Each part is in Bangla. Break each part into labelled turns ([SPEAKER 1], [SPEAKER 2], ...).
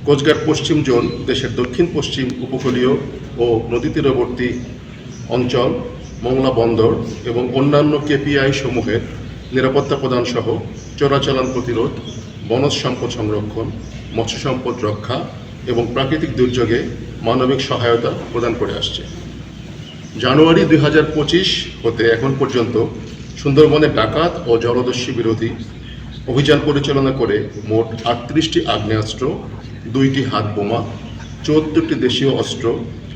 [SPEAKER 1] কোস্টগার্ড পশ্চিম জোন দেশের দক্ষিণ পশ্চিম উপকূলীয় ও নদী তীরবর্তী অঞ্চল, মংলা বন্দর এবং অন্যান্য কেপিআই সমূহের নিরাপত্তা প্রদান সহ চোরাচালান প্রতিরোধ, বনজ সম্পদ সংরক্ষণ, মৎস্য সম্পদ রক্ষা এবং প্রাকৃতিক দুর্যোগে মানবিক সহায়তা প্রদান করে আসছে। জানুয়ারি 2025 হতে এখন পর্যন্ত সুন্দরবনে ডাকাত ও জলদস্যু বিরোধী অভিযান পরিচালনা করে মোট 38টি আগ্নেয়াস্ত্র, 2টি হাত বোমা, 74টি দেশীয়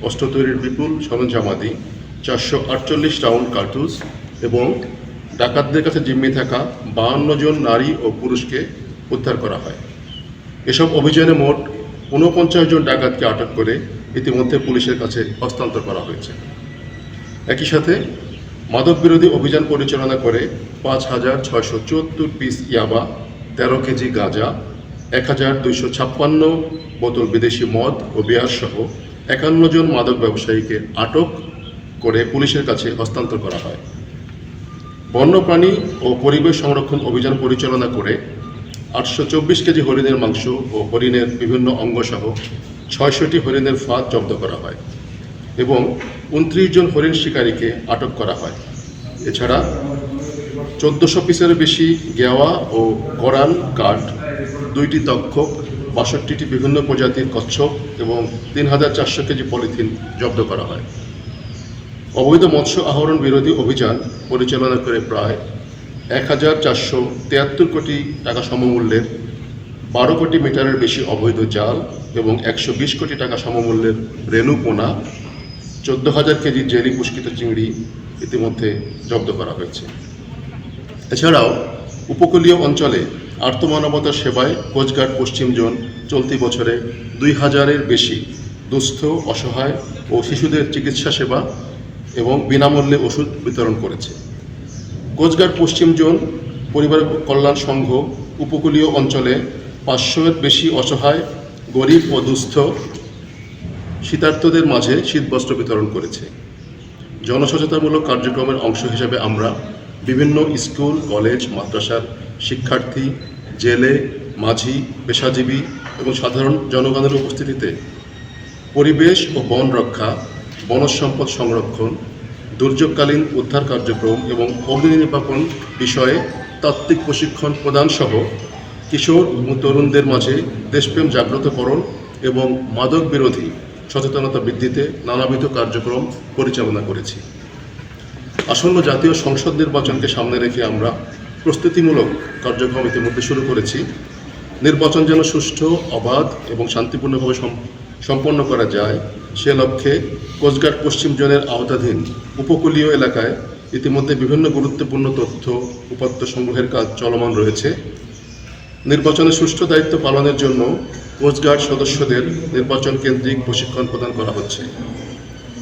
[SPEAKER 1] অস্ত্র তৈরির বিপুল সরঞ্জামাদি, 448 রাউন্ড কার্তুজ এবং ডাকাতদের কাছে জিম্মি থাকা 52 জন নারী ও পুরুষকে উদ্ধার করা হয়। এসব অভিযানে মোট 49 জন ডাকাতকে আটক করে ইতিমধ্যে পুলিশের কাছে হস্তান্তর করা হয়েছে। একই সাথে মাদক বিরোধী অভিযান পরিচালনা করে 5,674 পিস ইয়াবা, 13 কেজি গাঁজা, 1,256 বোতল বিদেশি মদ ও বিয়ার সহ 51 জন মাদক ব্যবসায়ীকে আটক করে পুলিশের কাছে হস্তান্তর করা হয়। বন্যপ্রাণী ও পরিবেশ সংরক্ষণ অভিযান পরিচালনা করে 824 কেজি হরিণের মাংস ও হরিণের বিভিন্ন অঙ্গসহ 600টি হরিণের ফাঁদ জব্দ করা হয় এবং 29 জন হরিণ শিকারীকে আটক করা হয়। এছাড়া 1400 পিসের বেশি গেওয়া ও গরান কাঠ, 2টি তক্ষক, 62টি বিভিন্ন প্রজাতির কচ্ছপ এবং 3,400 কেজি পলিথিন জব্দ করা হয়। অবৈধ মৎস্য আহরণ বিরোধী অভিযান পরিচালনা করে প্রায় 1,473 কোটি টাকা সমমূল্যের 12 কোটি মিটারের বেশি অবৈধ জাল এবং 120 কোটি টাকা সমমূল্যের রেণু পোনা, 14,000 কেজি জেলি পুষ্কিত চিংড়ি ইতিমধ্যে জব্দ করা হয়েছে। এছাড়াও উপকূলীয় অঞ্চলে আর্তমানবতার সেবায় কোস্টগার্ড পশ্চিম জোন চলতি বছরে 2,000-এর বেশি দুস্থ, অসহায় ও শিশুদের চিকিৎসা সেবা এবং বিনামূল্যে ওষুধ বিতরণ করেছে। কোস্টগার্ড পশ্চিম জোন পরিবার কল্যাণ সংঘ উপকূলীয় অঞ্চলে 500-এর বেশি অসহায়, গরিব ও দুস্থ শীতার্তদের মাঝে শীতবস্ত্র বিতরণ করেছে। জনসচেতনমূলক কার্যক্রমের অংশ হিসেবে আমরা বিভিন্ন স্কুল, কলেজ, মাদ্রাসার শিক্ষার্থী, জেলে, মাঝি, পেশাজীবী এবং সাধারণ জনগণের উপস্থিতিতে পরিবেশ ও বন রক্ষা, বনজ সম্পদ সংরক্ষণ, দুর্যোগকালীন উদ্ধার কার্যক্রম এবং অগ্নি নির্বাপন বিষয়ে তাত্ত্বিক প্রশিক্ষণ প্রদান সহ কিশোর ও তরুণদের মাঝে দেশপ্রেম জাগ্রতকরণ এবং মাদক বিরোধী সচেতনতা বৃদ্ধিতে নানাবিধ কার্যক্রম পরিচালনা করেছি। আসন্ন জাতীয় সংসদ নির্বাচনকে সামনে রেখে আমরা প্রস্তুতিমূলক কার্যক্রম ইতিমধ্যে শুরু করেছি। নির্বাচন যেন সুষ্ঠু, অবাধ এবং শান্তিপূর্ণভাবে সম্পন্ন করা যায় সে লক্ষ্যে কোস্টগার্ড পশ্চিম জোনের আওতাধীন উপকূলীয় এলাকায় ইতিমধ্যে বিভিন্ন গুরুত্বপূর্ণ তথ্য উপাত্ত সংগ্রহের কাজ চলমান রয়েছে। নির্বাচনের সুষ্ঠু দায়িত্ব পালনের জন্য কোস্টগার্ড সদস্যদের নির্বাচন কেন্দ্রিক প্রশিক্ষণ প্রদান করা হচ্ছে।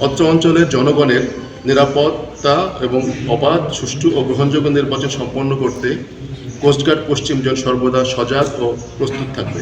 [SPEAKER 1] অত্র অঞ্চলের জনগণের নিরাপত্তা এবং অবাধ, সুষ্ঠু ও গ্রহণযোগ্য নির্বাচন সম্পন্ন করতে কোস্টগার্ড পশ্চিম জোন সর্বদা সজাগ ও প্রস্তুত থাকবে।